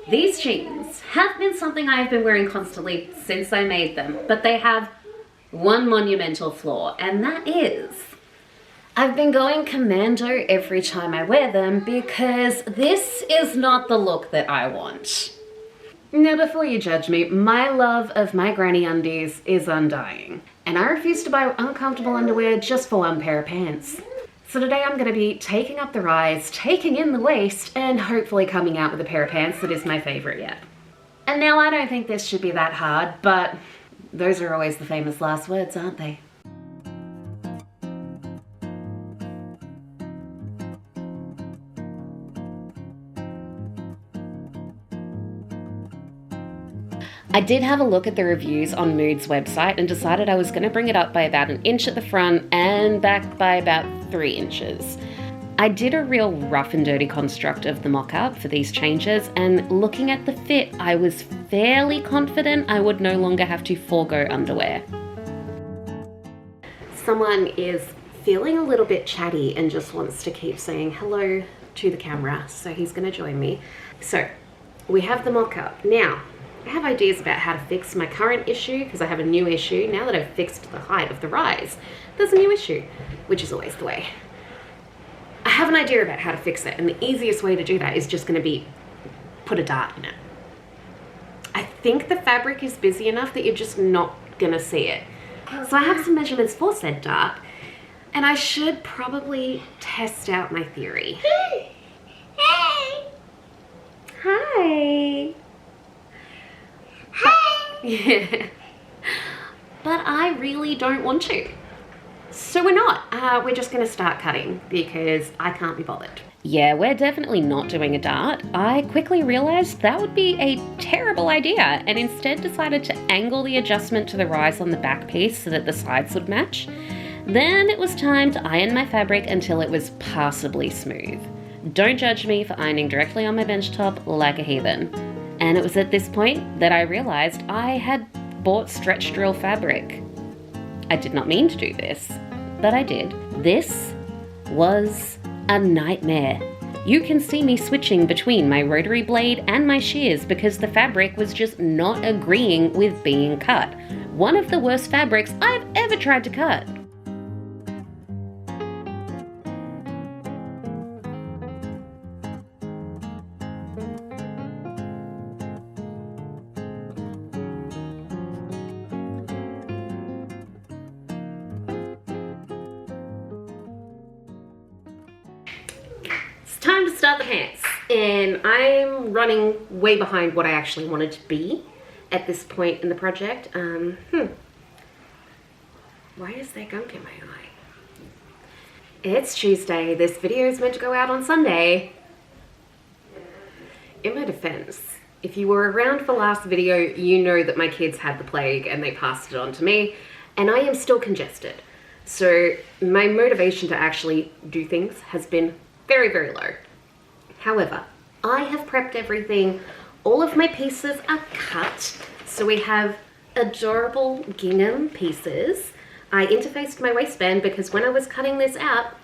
These jeans have been something I have been wearing constantly since I made them, but they have one monumental flaw, and that is I've been going commando every time I wear them because this is not the look that I want. Now, before you judge me, my love of my granny undies is undying, and I refuse to buy uncomfortable underwear just for one pair of pants. So today I'm going to be taking up the rise, taking in the waist, and hopefully coming out with a pair of pants that is my favorite yet. And now I don't think this should be that hard, but those are always the famous last words, aren't they? I did have a look at the reviews on Mood's website and decided I was going to bring it up by about an inch at the front and back by about 3 inches. I did a real rough and dirty construct of the mock-up for these changes, and looking at the fit, I was fairly confident I would no longer have to forego underwear. Someone is feeling a little bit chatty and just wants to keep saying hello to the camera, so he's going to join me. So we have the mock-up. Now, I have ideas about how to fix my current issue because I have a new issue. Now that I've fixed the height of the rise, there's a new issue, which is always the way. I have an idea about how to fix it, and the easiest way to do that is just going to be put a dart in it. I think the fabric is busy enough that you're just not going to see it. So I have some measurements for said dart, and I should probably test out my theory. Hey! Hi! Yeah. But I really don't want to. So we're not. We're just gonna start cutting because I can't be bothered. Yeah, we're definitely not doing a dart. I quickly realized that would be a terrible idea and instead decided to angle the adjustment to the rise on the back piece so that the sides would match. Then it was time to iron my fabric until it was passably smooth. Don't judge me for ironing directly on my bench top like a heathen. And it was at this point that I realized I had bought stretch drill fabric. I did not mean to do this, but I did. This was a nightmare. You can see me switching between my rotary blade and my shears because the fabric was just not agreeing with being cut. One of the worst fabrics I've ever tried to cut. Time to start the pants, and I'm running way behind what I actually wanted to be at this point in the project. Why is there gunk in my eye? It's Tuesday. This video is meant to go out on Sunday. In my defense, if you were around for last video, you know that my kids had the plague and they passed it on to me, and I am still congested. So my motivation to actually do things has been very, very low. However, I have prepped everything. All of my pieces are cut. So we have adorable gingham pieces. I interfaced my waistband because when I was cutting this out,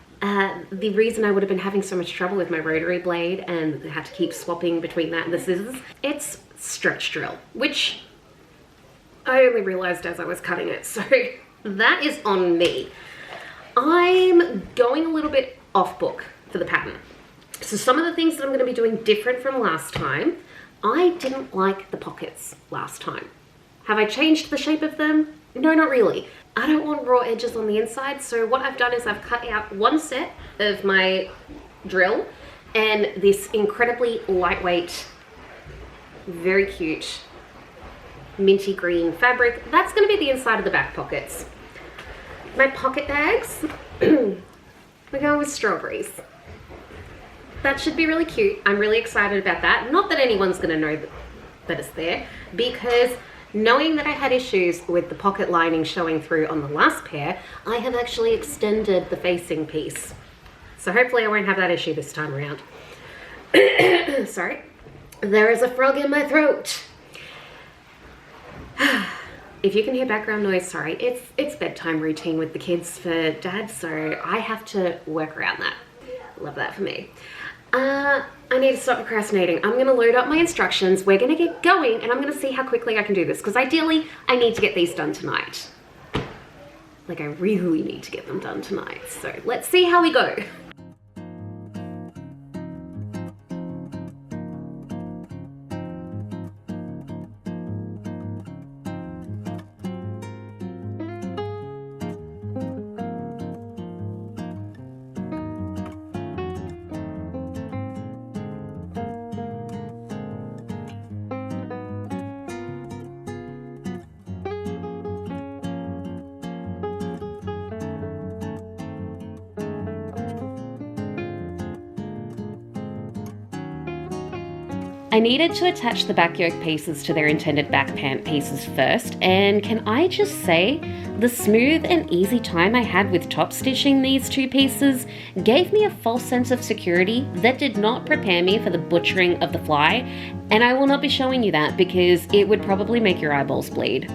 the reason I would have been having so much trouble with my rotary blade and had to keep swapping between that and the scissors, it's stretch drill, which I only realized as I was cutting it. So that is on me. I'm going a little bit off book for the pattern. So some of the things that I'm going to be doing different from last time, I didn't like the pockets last time. Have I changed the shape of them? No, not really. I don't want raw edges on the inside, so what I've done is I've cut out one set of my drill and this incredibly lightweight, very cute minty green fabric. That's going to be the inside of the back pockets. My pocket bags, we're going with strawberries. That should be really cute. I'm really excited about that. Not that anyone's going to know that it's there, because knowing that I had issues with the pocket lining showing through on the last pair, I have actually extended the facing piece. So hopefully I won't have that issue this time around. Sorry. There is a frog in my throat. If you can hear background noise, sorry. It's bedtime routine with the kids for Dad, so I have to work around that. Love that for me. I need to stop procrastinating. I'm gonna load up my instructions, we're gonna get going, and I'm gonna see how quickly I can do this, because ideally, I need to get these done tonight. Like, I really need to get them done tonight. So let's see how we go. I needed to attach the back yoke pieces to their intended back pant pieces first, and can I just say, the smooth and easy time I had with top stitching these two pieces gave me a false sense of security that did not prepare me for the butchering of the fly, and I will not be showing you that because it would probably make your eyeballs bleed.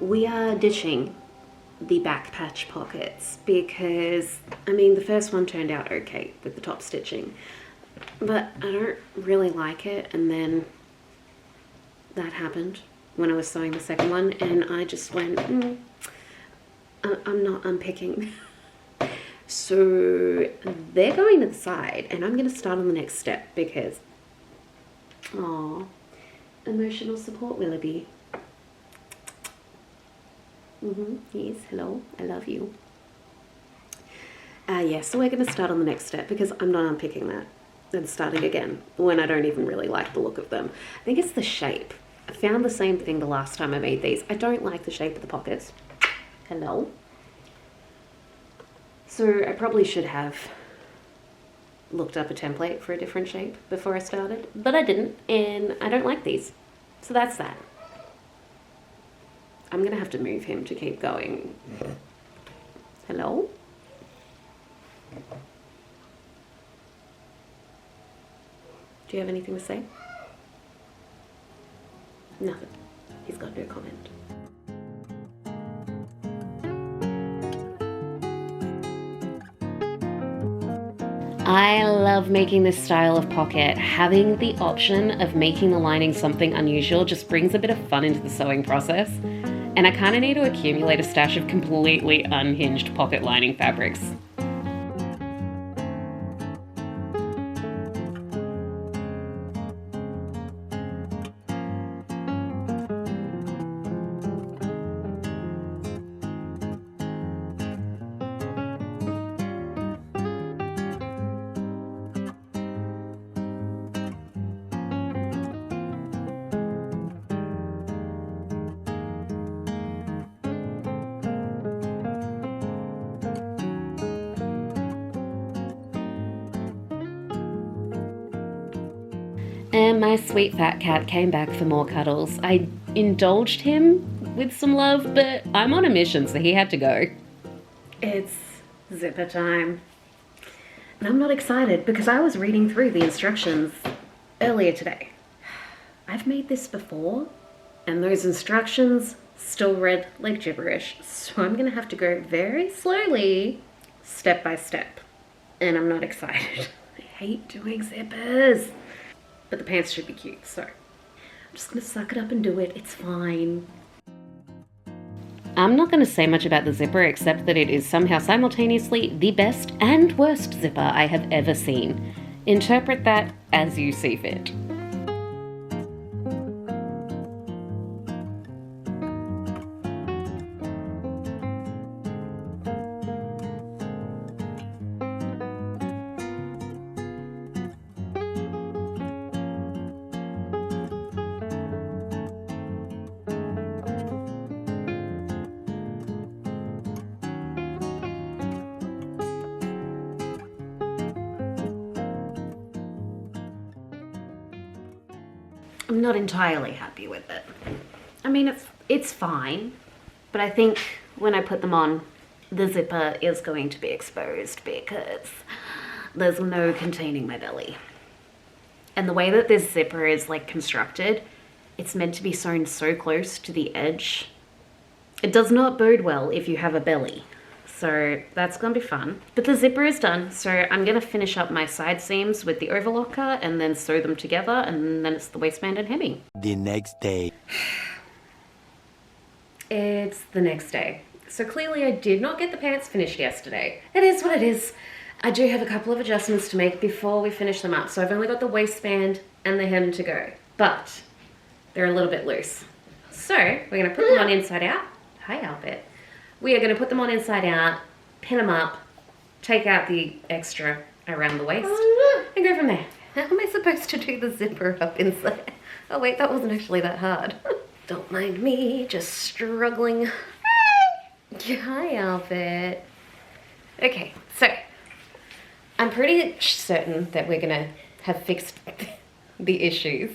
We are ditching the back patch pockets because, I mean, the first one turned out okay with the top stitching, but I don't really like it, and then that happened when I was sewing the second one, and I just went, I'm not unpicking. So they're going to the side, and I'm going to start on the next step because, oh, emotional support Willoughby. Yes, hello, I love you. Yeah, so we're going to start on the next step because I'm not unpicking that and starting again when I don't even really like the look of them. I think it's the shape. I found the same thing the last time I made these. I don't like the shape of the pockets. Hello. So I probably should have looked up a template for a different shape before I started, but I didn't, and I don't like these. So that's that. I'm gonna have to move him to keep going. Hello? Do you have anything to say? Nothing. He's got no comment. I love making this style of pocket. Having the option of making the lining something unusual just brings a bit of fun into the sewing process. And I kind of need to accumulate a stash of completely unhinged pocket lining fabrics. And my sweet fat cat came back for more cuddles. I indulged him with some love, but I'm on a mission, so he had to go. It's zipper time. And I'm not excited because I was reading through the instructions earlier today. I've made this before, and those instructions still read like gibberish, so I'm gonna have to go very slowly, step by step. And I'm not excited. I hate doing zippers. But the pants should be cute, so I'm just gonna suck it up and do it. It's fine. I'm not gonna say much about the zipper except that it is somehow simultaneously the best and worst zipper I have ever seen. Interpret that as you see fit. I'm not entirely happy with it. I mean, it's fine, but I think when I put them on, the zipper is going to be exposed because there's no containing my belly. And the way that this zipper is like constructed, it's meant to be sewn so close to the edge. It does not bode well if you have a belly. So that's gonna be fun. But the zipper is done, so I'm gonna finish up my side seams with the overlocker and then sew them together, and then it's the waistband and hemming. The next day. It's the next day. So clearly I did not get the pants finished yesterday. It is what it is. I do have a couple of adjustments to make before we finish them up. So I've only got the waistband and the hem to go, but they're a little bit loose. So we're gonna put them on inside out. Hi, Albert. We are going to put them on inside out, pin them up, take out the extra around the waist, and go from there. How am I supposed to do the zipper up inside? Oh wait, that wasn't actually that hard. Don't mind me, just struggling. Hi, Albert. Okay, so I'm pretty certain that we're going to have fixed the issues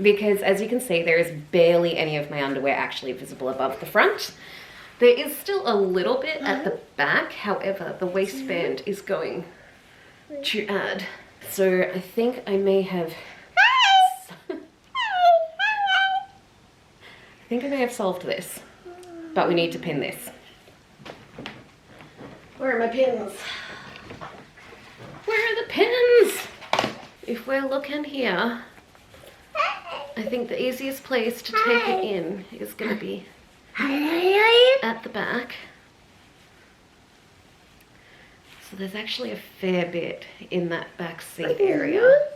because as you can see, there is barely any of my underwear actually visible above the front. There is still a little bit at the back, however, the waistband is going to add. So I think I may have... solved this, but we need to pin this. Where are my pins? Where are the pins? If we're looking here, I think the easiest place to take it in is going to be at the back. So there's actually a fair bit in that back seat area.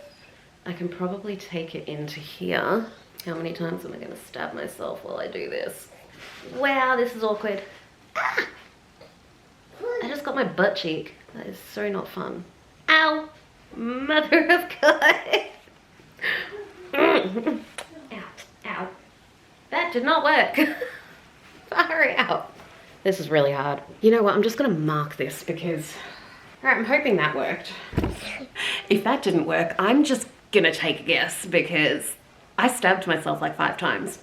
I can probably take it into here. How many times am I going to stab myself while I do this? Wow, this is awkward. I just got my butt cheek. That is so not fun. Ow! Mother of God! Ow, ow. That did not work. Far out. This is really hard. You know what, I'm just gonna mark this because, alright, I'm hoping that worked. If that didn't work, I'm just gonna take a guess because I stabbed myself like 5 times.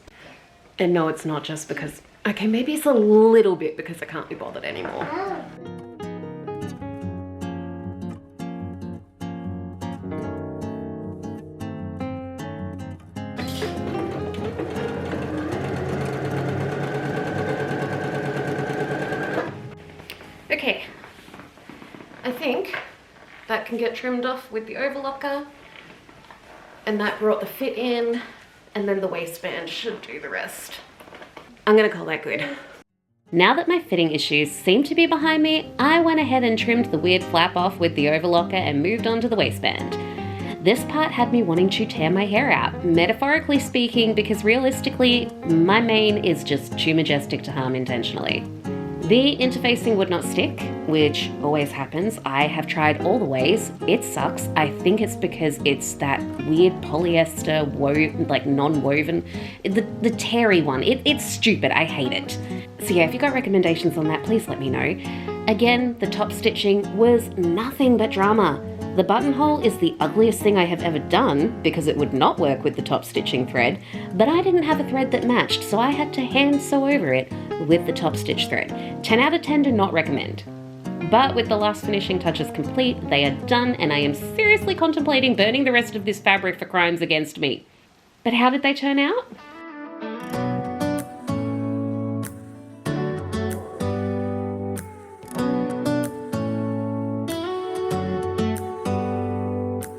And no, it's not just because, okay, maybe it's a little bit because I can't be bothered anymore. Okay, I think that can get trimmed off with the overlocker, and that brought the fit in, and then the waistband should do the rest. I'm gonna call that good. Now that my fitting issues seem to be behind me, I went ahead and trimmed the weird flap off with the overlocker and moved on to the waistband. This part had me wanting to tear my hair out, metaphorically speaking, because realistically, my mane is just too majestic to harm intentionally. The interfacing would not stick, which always happens. I have tried all the ways. It sucks. I think it's because it's that weird polyester, like non-woven, the terry one. It's stupid. I hate it. So yeah, if you got recommendations on that, please let me know. Again, the top stitching was nothing but drama. The buttonhole is the ugliest thing I have ever done because it would not work with the top stitching thread, but I didn't have a thread that matched, so I had to hand sew over it with the top stitch thread. 10 out of 10 do not recommend. But with the last finishing touches complete, they are done, and I am seriously contemplating burning the rest of this fabric for crimes against me. But how did they turn out?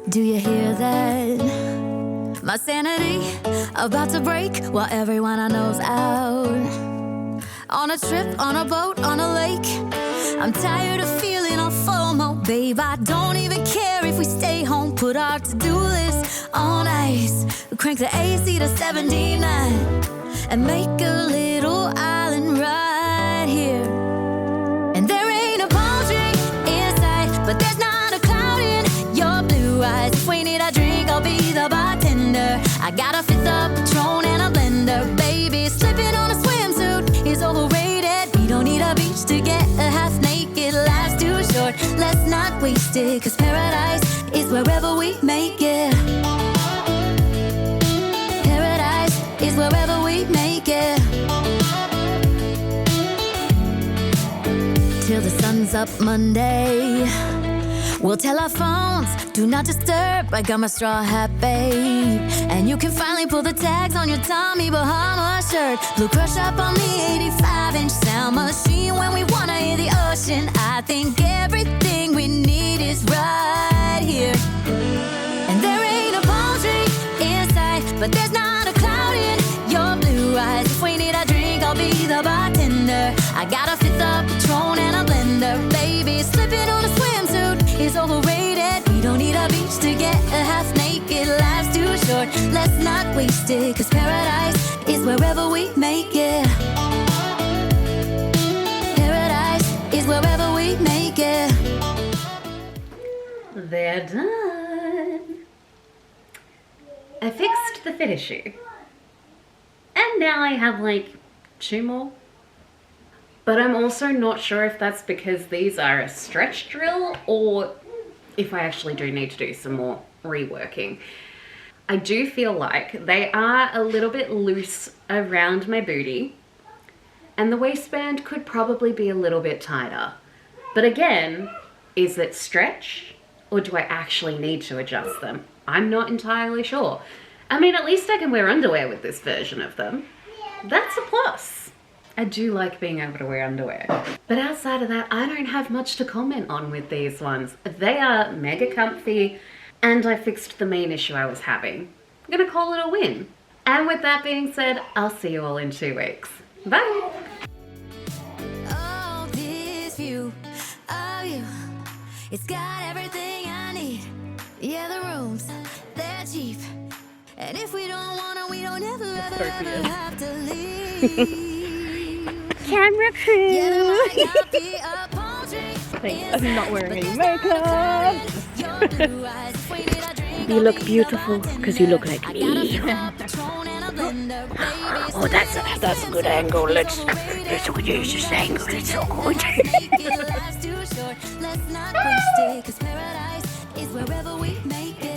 Do you hear that? My sanity about to break while everyone I know's out. On a trip, on a boat, on a lake. I'm tired of feeling on FOMO. Babe, I don't even care if we stay home. Put our to-do list on ice. Crank the AC to 79 and make a little island right here. And there ain't a palm tree in sight, but there's not a cloud in your blue eyes. If we need a drink, I'll be the bartender. I got a 5th of Patron and a blender. Baby, slipping on a swimsuit is overrated. We don't need a beach to get a half naked. Life's too short, let's not waste it. Cause paradise is wherever we make it. Paradise till the sun's up Monday. We'll tell our phones, do not disturb. I got my straw hat, babe. And you can finally pull the tags on your Tommy Bahama shirt. Blue crush up on the 85-inch sound machine. When we wanna hear the ocean, I think everything we need is right here. And there ain't a palm tree in sight, but there's not a cloud in your blue eyes. If we need a drink, I'll be the bartender. I got a fifth of Patron and a blender. Baby, slipping on a swimsuit is overrated. We don't need a beach to get a half naked. Life's too short, let's not waste it. Cause paradise is wherever we make it. Paradise is wherever we make it. They're done. I fixed the fit issue. And now I have like 2 more. But I'm also not sure if that's because these are a stretch drill or if I actually do need to do some more reworking. I do feel like they are a little bit loose around my booty and the waistband could probably be a little bit tighter. But again, is it stretch or do I actually need to adjust them? I'm not entirely sure. I mean, at least I can wear underwear with this version of them. That's a plus. I do like being able to wear underwear. But outside of that, I don't have much to comment on with these ones. They are mega comfy and I fixed the main issue I was having. I'm gonna call it a win. And with that being said, I'll see you all in 2 weeks. Bye. Oh, this view of you, it's got everything I need. Yeah, the rooms, they're cheap. And if we don't wanna, we don't ever have to leave. Camera crew! Yeah, there might not be a palm tree Thanks, I'm not wearing any inside, but makeup. your blue eyes, if we need a drink, You I'll look be beautiful the because you look like bartender. I got a me. Patron and a blender, baby. Oh, that's a good angle. Let's use this angle. It's so good. Life's too short, let's not waste it. 'Cause paradise is wherever we make it.